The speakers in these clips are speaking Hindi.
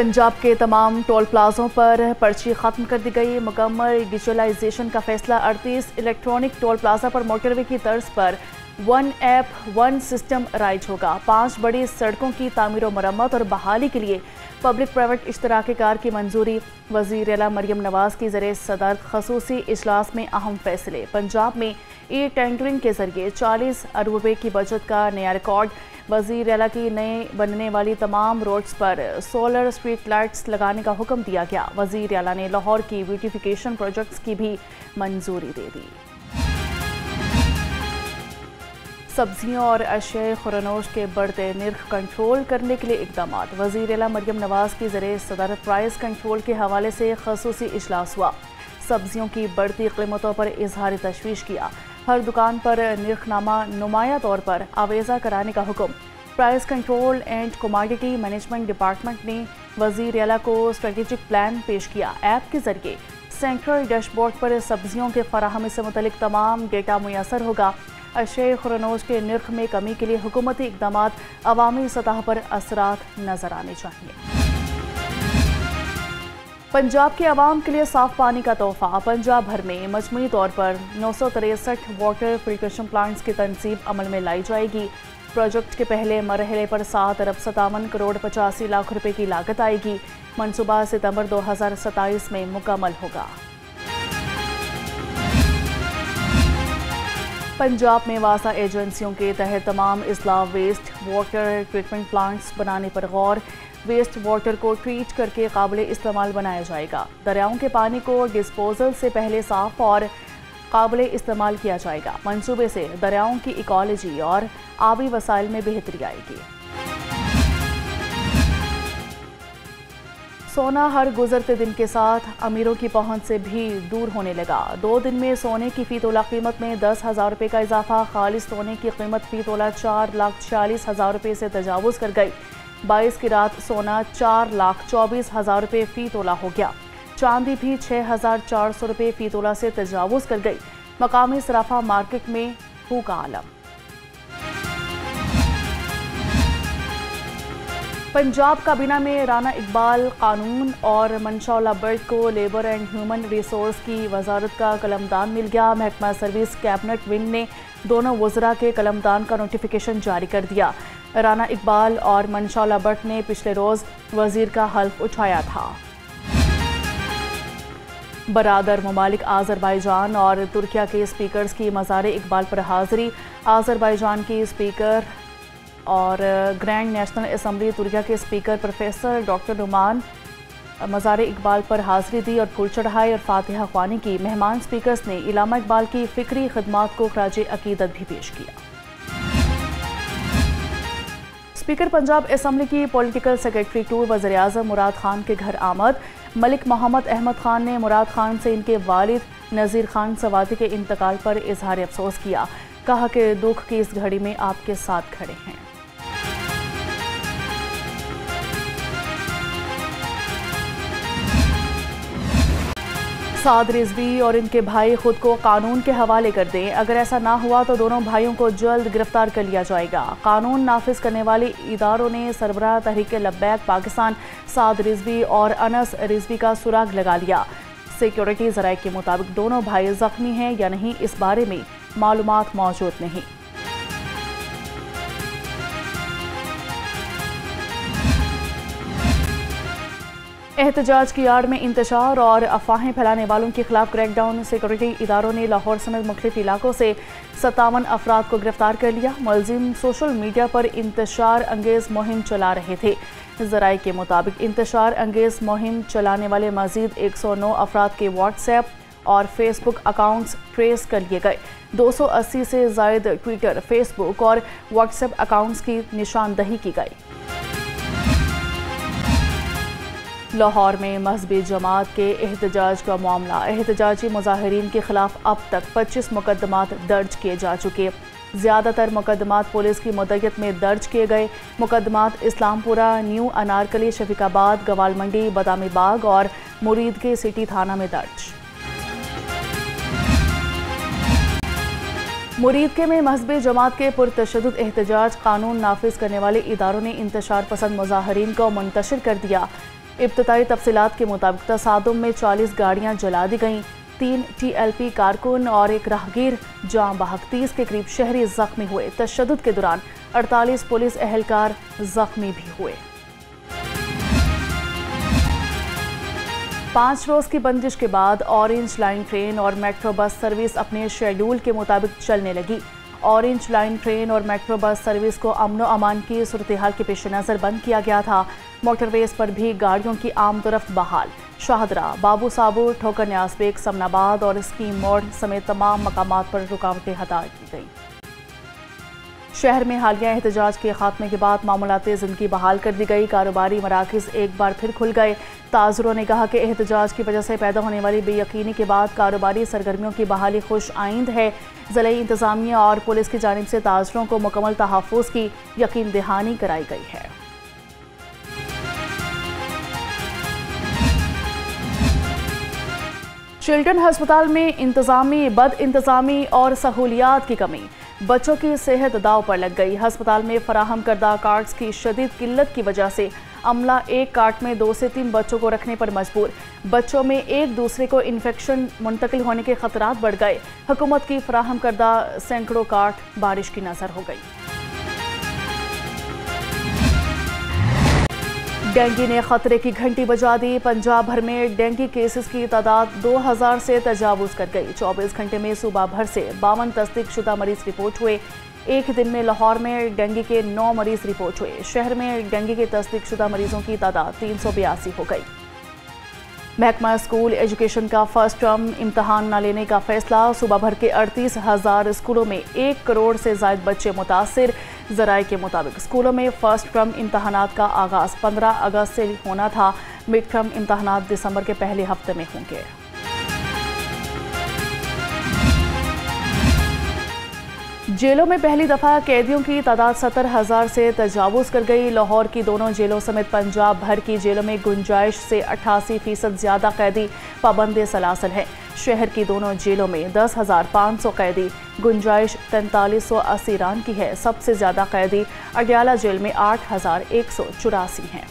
पंजाब के तमाम टोल प्लाजों पर पर्ची खत्म कर दी गई। मुकम्मल डिजिटलाइजेशन का फैसला। 38 इलेक्ट्रॉनिक टोल प्लाजा पर मोटरवे की तर्ज पर one app one system rise होगा। 5 बड़ी सड़कों की तामीर और मरम्मत और बहाली के लिए पब्लिक प्राइवेट इश्तराकी कार की मंजूरी। वज़ीर आला मरियम नवाज की ज़रिए सदर खसूसी इजलास में अहम फैसले। पंजाब में ई टेंडरिंग के जरिए 40 अरब रुपये की बचत का नया रिकॉर्ड। वज़ीर आला की नए बनने वाली तमाम रोड्स पर सोलर स्ट्रीट लाइट्स लगाने का हुक्म दिया गया। वज़ीर आला ने लाहौर की ब्यूटिफिकेशन प्रोजेक्ट्स की भी मंजूरी दे दी। सब्जियों और अशिया खुरानोश के बढ़ते निर्ख कंट्रोल करने के लिए इकदाम। वज़ीर आला मरियम नवाज की ज़रिए सदर प्राइस कंट्रोल के हवाले से खसूसी इजलास हुआ। सब्जियों की बढ़ती कीमतों पर इजहार तशवीश किया। हर दुकान पर निर्खनामा नुमाया तौर पर आवेज़ा कराने का हुक्म। Price control and commodity management department ने वज़ीर आला को स्ट्रेटेजिक प्लान पेश किया। ऐप के जरिए सेंट्रल डैशबोर्ड पर सब्जियों के फराहमी से मुतल्लिक तमाम डेटा मुयसर होगा। अशिया खुरानोश के निर्ख में कमी के लिए हुकूमती इक़दामात अवामी सतह पर असरात नजर आने चाहिए। पंजाब के अवाम के लिए साफ पानी का तोहफा। पंजाब भर में मजमूई तौर पर 963 वाटर फिल्ट्रेशन प्लांट्स की तनसीब अमल में लाई जाएगी। प्रोजेक्ट के पहले मरहले पर 7 अरब 57 करोड़ 85 लाख रुपए की लागत आएगी। मनसूबा सितंबर 2027 में मुकम्मल होगा। पंजाब में वासा एजेंसियों के तहत तमाम इस्लाह वेस्ट वाटर ट्रीटमेंट प्लांट्स बनाने पर गौर। वेस्ट वाटर को ट्रीट करके काबिल इस्तेमाल बनाया जाएगा। दरियाओं के पानी को डिस्पोजल से पहले साफ और काबिल इस्तेमाल किया जाएगा। मंसूबे से दरियाओं की इकोलॉजी और आबी वसाइल में बेहतरी आएगी। सोना हर गुजरते दिन के साथ अमीरों की पहुंच से भी दूर होने लगा। 2 दिन में सोने की फी तोला कीमत में 10,000 रुपये का इजाफा। खालिस सोने की कीमत फी तोला 4,46,000 रुपये से तजावुज कर गई। 22 की रात सोना 4,24,000 रुपये फी तोला हो गया। चांदी भी 6,400 रुपये फी तोला से तजावुज कर गई। मकामी सराफा मार्केट में फूका आलम। पंजाब काबीना में राना इकबाल कानून और मंशा बर्ड को लेबर एंड ह्यूमन रिसोर्स की वजारत का कलमदान मिल गया। महकमा सर्विस कैबिनेट विंग ने दोनों वज़रा के कलमदान का नोटिफिकेशन जारी कर दिया। राना इकबाल और मंशा बर्ड ने पिछले रोज़ वज़ीर का हल्फ उठाया था। बरादर ममालिक आज़रबाईजान और तुर्किया के स्पीकर्स की मज़ार इकबाल पर हाज़िरी। आज़रबाईजान की स्पीकर और ग्रैंड नेशनल असम्बली तुर्किया के स्पीकर प्रोफेसर डॉक्टर नुमान मज़ार इकबाल पर हाज़िरी दी और फूल चढ़ाए और फातिहा ख्वानी की। मेहमान स्पीकर्स ने इलामा इकबाल की फ़िक्री खिदमात को खराजे अकीदत भी पेश किया। स्पीकर पंजाब असम्बली की पॉलिटिकल सेक्रेटरी टू वज़ीर आज़म मुराद खान के घर आमद। मलिक मोहम्मद अहमद खान ने मुराद खान से इनके वालिद नज़ीर खान सवाती के इंतकाल पर इजहार अफसोस किया। कहा कि दुख की इस घड़ी में आपके साथ खड़े हैं। साद रिजवी और इनके भाई खुद को कानून के हवाले कर दें। अगर ऐसा ना हुआ तो दोनों भाइयों को जल्द गिरफ्तार कर लिया जाएगा। कानून नाफिज करने वाले इदारों ने सरबराह तहरीक लब्बैक पाकिस्तान साद रिजवी और अनस रिजवी का सुराग लगा लिया। सिक्योरिटी ज़राए के मुताबिक दोनों भाई जख्मी हैं या नहीं इस बारे में मालूमात मौजूद नहीं। एहतजाज की आड़ में इंतशार और अफवाहें फैलाने वालों के खिलाफ क्रैकडाउन। सिक्योरिटी इदारों ने लाहौर समेत मुख्तलिफ इलाकों से 57 अफराद को गिरफ्तार कर लिया। मुलजिम सोशल मीडिया पर इंतशार अंगेज मुहिम चला रहे थे। ज़राए के मुताबिक इंतशार अंगेज मुहिम चलाने वाले मजीद 109 अफराद के व्हाट्सएप और फेसबुक अकाउंट्स ट्रेस कर लिए गए। 280 से ज़ायद ट्विटर, फेसबुक और व्हाट्सएप अकाउंट्स की निशानदही की गई। लाहौर में मजहबी जमात के एहतजाज का मामला। एहतजाजी मुजाहिरीन के खिलाफ अब तक 25 मुकदमात दर्ज किए जा चुके। ज़्यादातर मुकदमात पुलिस की मुद्दत में दर्ज किए गए। मुकदमात इस्लामपुरा, न्यू अनारकली, शफीकाबाद, गवाल मंडी, बदामी बाग और मुरीद के सिटी थाना में दर्ज। मुरीद के में मजहबी जमात के पुरतशद्दुद एहतजाज। कानून नाफिज करने वाले इदारों ने इंतशार पसंद मुजाहिरीन को मुंतशिर कर दिया। इब्तदाई तफसीलात के मुताबिक तसादुम में 40 गाड़ियां जला दी गईं। 3 TLP कारकुन और एक राहगीर जाँ बहक 30 के करीब शहरी जख्मी हुए। तशद्दुद के दौरान 48 पुलिस एहलकार जख्मी भी हुए। 5 रोज की बंदिश के बाद ऑरेंज लाइन ट्रेन और मेट्रो बस सर्विस अपने शेड्यूल के मुताबिक चलने लगी। ऑरेंज लाइन ट्रेन और मेट्रो बस सर्विस को अमनो अमान की सूरत हाल के पेश नज़र बंद किया गया था। मोटरवेज पर भी गाड़ियों की आमदोरफ्त बहाल। शाहदरा, बाबू साबुर, ठोकर न्यासबेग, समनाबाद और स्कीम मोड़ समेत तमाम मकामात पर रुकावटें हटा दी गई। शहर में हालिया एहतजाज के खात्मे के बाद मामूलाती ज़िंदगी बहाल कर दी गई। कारोबारी मराकज़ एक बार फिर खुल गए। ताज़रों ने कहा कि एहतजाज की वजह से पैदा होने वाली बेयकीनी के बाद कारोबारी सरगर्मियों की बहाली खुश आइंद है। ज़िला इंतज़ामिया और पुलिस की जानिब से ताज़रों को मुकम्मल तहफ़्फ़ुज़ की यकीन दहानी कराई गई है। चिल्टन हस्पताल में इंतज़ामी बद इंतज़ामी और सहूलियात की कमी, बच्चों की सेहत दाव पर लग गई। हस्पताल में फराहम करदा कार्ड्स की शदीद किल्लत की वजह से अमला एक कार्ड में 2 से 3 बच्चों को रखने पर मजबूर। बच्चों में एक दूसरे को इन्फेक्शन मुंतकिल होने के खतरात बढ़ गए। हुकूमत की फराहम करदा सैकड़ों कार्ड बारिश की नजर हो गई। डेंगू ने खतरे की घंटी बजा दी। पंजाब भर में डेंगू केसेस की तादाद 2000 से तजावुज कर गई। 24 घंटे में सूबा भर से 52 तस्दीक शुदा मरीज रिपोर्ट हुए। एक दिन में लाहौर में डेंगू के 9 मरीज रिपोर्ट हुए। शहर में डेंगू के तस्दीक शुदा मरीजों की तादाद 382 हो गई। महकमा स्कूल एजुकेशन का फर्स्ट टर्म इम्तहान न लेने का फैसला। सूबा भर के 38,000 स्कूलों में 1 करोड़ से ज़ायद बच्चे मुतासिर। ज़राए के मुताबिक स्कूलों में फर्स्ट टर्म इम्तहानात का आगाज़ 15 अगस्त से होना था। मिड टर्म इम्तहानात दिसंबर के पहले हफ्ते में होंगे। जेलों में पहली दफा कैदियों की तादाद 70,000 से तजावुज कर गई। लाहौर की दोनों जेलों समेत पंजाब भर की जेलों में गुंजाइश से 88% ज्यादा कैदी पाबंद सलासल हैं। शहर की दोनों जेलों में 10,500 कैदी, गुंजाइश 4300 असीरान की है। सबसे ज्यादा कैदी अडयाला जेल में 8,184 हैं।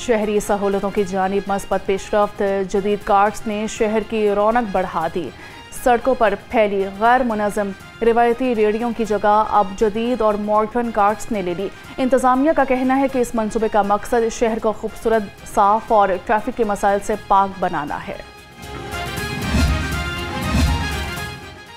शहरी सहूलतों की जानिब मस्बत पेशरफ्त। जदीद कार्ड्स ने शहर की रौनक बढ़ा दी। सड़कों पर फैली गैर मुनज़्ज़म रिवायती रेहड़ियों की जगह अब जदीद और मॉडर्न कार्ड्स ने ले ली। इंतज़ामिया का कहना है कि इस मंसूबे का मकसद शहर को खूबसूरत, साफ और ट्रैफिक के मसाइल से पाक बनाना है।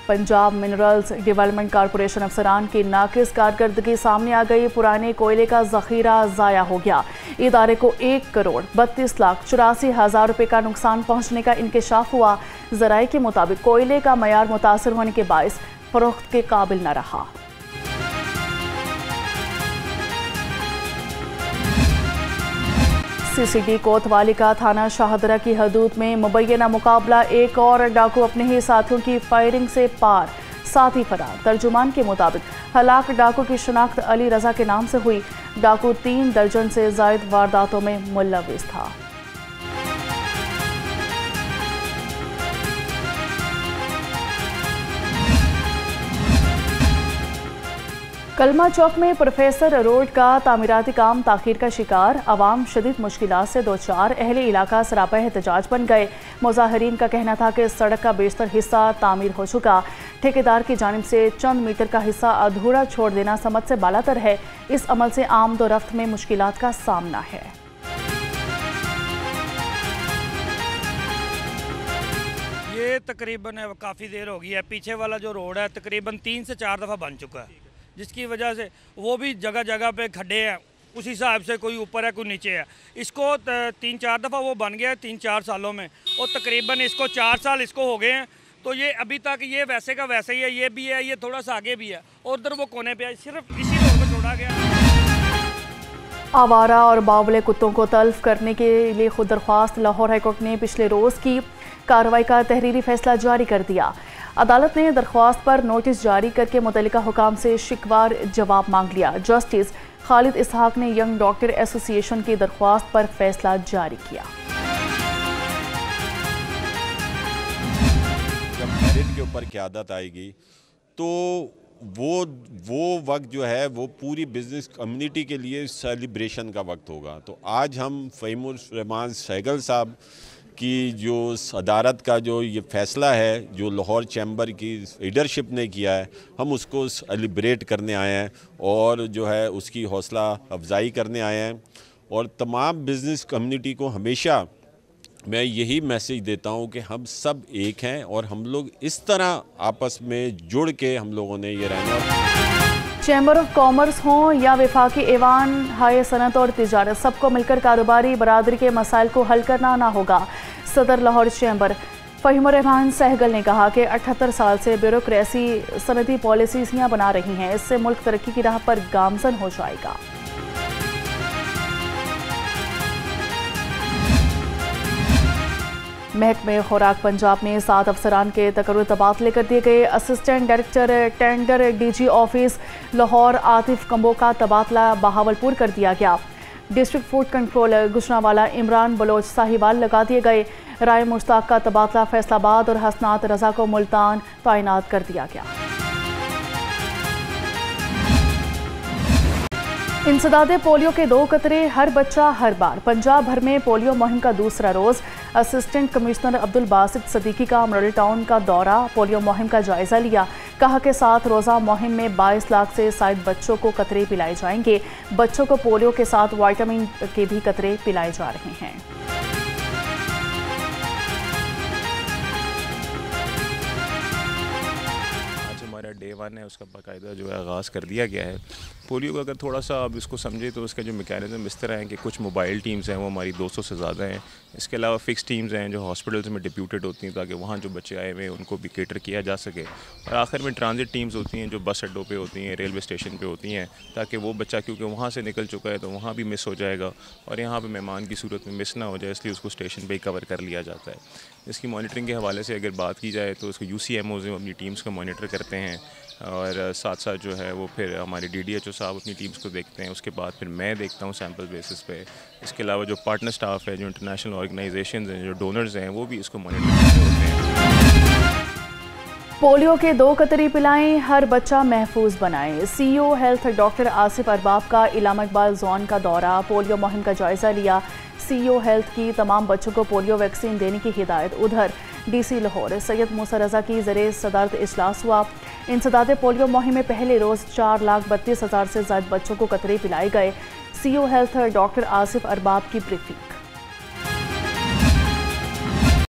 पंजाब मिनरल्स डेवलपमेंट कॉरपोरेशन अफसरान की नाकिस कारकर्दगी सामने आ गई। पुराने कोयले का जखीरा ज़ाया हो गया। इदारे को 1,32,84,000 रुपये का नुकसान पहुंचने का इंकशाफ हुआ। ज़राए के मुताबिक कोयले का मयार मुतासर होने के बायस फरोख्त के काबिल न रहा। CCD कोतवाली का थाना शाहदरा की हदूद में मुबैना मुकाबला। एक और डाकू अपने ही साथियों की फायरिंग से पार, साथी फरार। तर्जुमान के मुताबिक हलाक डाकू की शनाख्त अली रजा के नाम से हुई। डाकू 3 दर्जन से जायद वारदातों में मुल्लविस था। कलमा चौक में प्रोफेसर रोड का तामीराती काम ताखीर का शिकार। अवाम शदीद मुश्किलात से दो चार। अहले इलाका सरापा एहतजाज बन गए। मुजाहिरीन का कहना था कि सड़क का बेशतर हिस्सा तामीर हो चुका। ठेकेदार की जानिब से चंद मीटर का हिस्सा अधूरा छोड़ देना समझ से बालातर है। इस अमल से आमदोरफ्त में मुश्किलात का सामना है। ये तकरीबन काफ़ी देर हो गई है। पीछे वाला जो रोड है तकरीबन 3 से 4 दफ़ा बन चुका है, जिसकी वजह से वो भी जगह जगह पे खड्डे हैं। उस हिसाब से कोई ऊपर है कोई नीचे है। इसको 3-4 दफ़ा वो बन गया है 3-4 सालों में, और तकरीबन इसको 4 साल इसको हो गए हैं। तो ये अभी तक ये वैसे का वैसे ही है। ये भी है, ये थोड़ा सा आगे भी है, और उधर वो कोने पे है। सिर्फ इसी रोड पर छोड़ा गया। आवारा और बावले कुत्तों को तल्फ करने के लिए खुद दरख्वास्त। लाहौर हाईकोर्ट ने पिछले रोज़ की कार्रवाई का तहरीरी फैसला जारी कर दिया। अदालत ने दरख्वास्त पर नोटिस जारी करके मुतल्लिका हुकाम से शिकवार जवाब मांग लिया। जस्टिस खालिद इसहाक ने यंग डॉक्टर एसोसिएशन की दरख्वास्त पर फैसला जारी किया। जब मेरिट के ऊपर क़यादत आएगी तो वो वक्त जो है वो पूरी बिज़नेस कम्युनिटी के लिए सेलिब्रेशन का वक्त होगा। तो आज हम फ़हीमुर रहमान सहगल साहब की जो सदारत का जो ये फ़ैसला है जो लाहौर चैम्बर की लीडरशिप ने किया है, हम उसको सेलिब्रेट करने आए हैं और जो है उसकी हौसला अफजाई करने आए हैं। और तमाम बिज़नेस कम्युनिटी को हमेशा मैं यही मैसेज देता हूं कि हम सब एक हैं और हम लोग इस तरह आपस में जुड़ के हम लोगों ने ये रहना। चैम्बर ऑफ कॉमर्स हो या वफाकी ऐवान हाय सनत और तिजारत, सबको मिलकर कारोबारी बरादरी के मसाइल को हल करना ना होगा। सदर लाहौर चैम्बर फ़हीमुर रहमान सहगल ने कहा कि 78 साल से ब्यूरोक्रेसी सनती पॉलिसीज़ बना रही हैं, इससे मुल्क तरक्की की राह पर गामजन हो जाएगा। महकमे खुराक पंजाब में 7 अफसरान के तकर्रुर तबादले कर दिए गए। Assistant director tender DG office Lahore Atif Kamboh का तबादला बहावलपुर कर दिया गया। District food controller Gujranwala Imran Baloch Sahiwal लगा दिए गए। राय मुश्ताक का तबादला फैसलाबाद और हसनात रजा को मुल्तान तैनात कर दिया गया। इंसदादे पोलियो के 2 कतरे हर बच्चा हर बार। पंजाब भर में पोलियो मुहिम का दूसरा रोज। असिस्टेंट कमिश्नर अब्दुल बासित सदीकी का मॉडल टाउन का दौरा, पोलियो मुहिम का जायजा लिया। कहा कि 7 रोज़ा मुहिम में 22 लाख से शायद बच्चों को कतरे पिलाए जाएंगे। बच्चों को पोलियो के साथ विटामिन के भी कतरे पिलाए जा रहे हैं। डे 1 है उसका बाकायदा जो है आगाज़ कर दिया गया है। पोलियो का अगर थोड़ा सा आप इसको समझे तो उसका जो मैकेनिज़्म इस तरह है कि कुछ मोबाइल टीम्स हैं वो हमारी 200 से ज़्यादा हैं। इसके अलावा फ़िक्स टीम्स हैं जो हॉस्पिटल्स में डिप्यूटेड होती हैं ताकि वहाँ जो बच्चे आए हुए हैं उनको भी केटर किया जा सके। और आखिर में ट्रांजिट टीम्स होती हैं जो बस अड्डों पर होती हैं, रेलवे स्टेशन पर होती हैं, ताकि वो बच्चा क्योंकि वहाँ से निकल चुका है तो वहाँ भी मिस हो जाएगा और यहाँ पर मेहमान की सूरत में मिस ना हो जाए, इसलिए उसको स्टेशन पर ही कवर कर लिया जाता है। इसकी मॉनिटरिंग के हवाले से अगर बात की जाए तो उसको UCMOs अपनी टीम्स को मॉनिटर करते हैं और साथ साथ जो है वो फिर हमारे DDHO साहब अपनी टीम्स को देखते हैं। उसके बाद फिर मैं देखता हूँ सैम्पल बेसिस पे। इसके अलावा जो पार्टनर स्टाफ है, जो इंटरनेशनल ऑर्गेनाइजेशंस हैं, जो डोनर्स हैं, वो भी इसको मॉनिटर करते होते हैं। पोलियो के 2 कतरे पिलाएं, हर बच्चा महफूज बनाएं। CEO health doctor Asif Arbab का इलामा इकबाल जोन का दौरा, पोलियो मुहिम का जायजा लिया। CEO हेल्थ की तमाम बच्चों को पोलियो वैक्सीन देने की हिदायत। उधर DC लाहौर सैयद मूसा रजा की ज़रिए सदारत इजलास हुआ। इंसदादे पोलियो मुहिम में पहले रोज़ 4,32,000 से ज़्यादा बच्चों को कतरे पिलाए गए। CEO health doctor Asif Arbab की ब्रीफिंग।